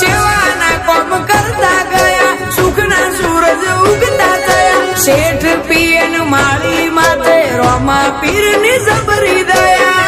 સેવાના કોમ કરતા ગયા સુખના સૂરજ ઉગતા થયા શેઠ પિયન માળી માથે રોમા પીરની જબરી દયા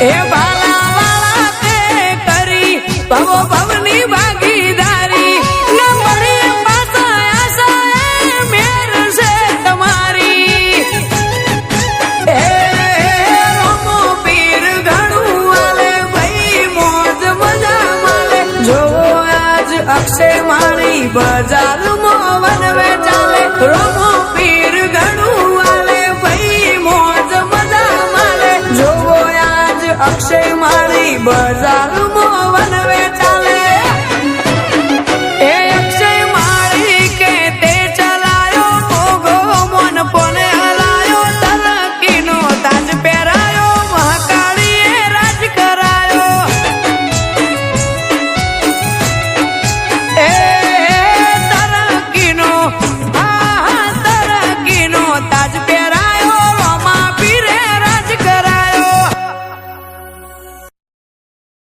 એ બાલા વાળા તે કરી ભવો ભવની ભાગીદારી ન મળી પાછા આશા મેર છે તમારી એ રોમો પીર ઘણું વાલે ભાઈ મોજ મજા માલે જો આજ અક્ષય મારી બજાર મોવન વે ચાલે રોમો પીર ઘણું વાલે ભાઈ મોજ મજા માલે જો અક્ષય મારી બજાર મોવન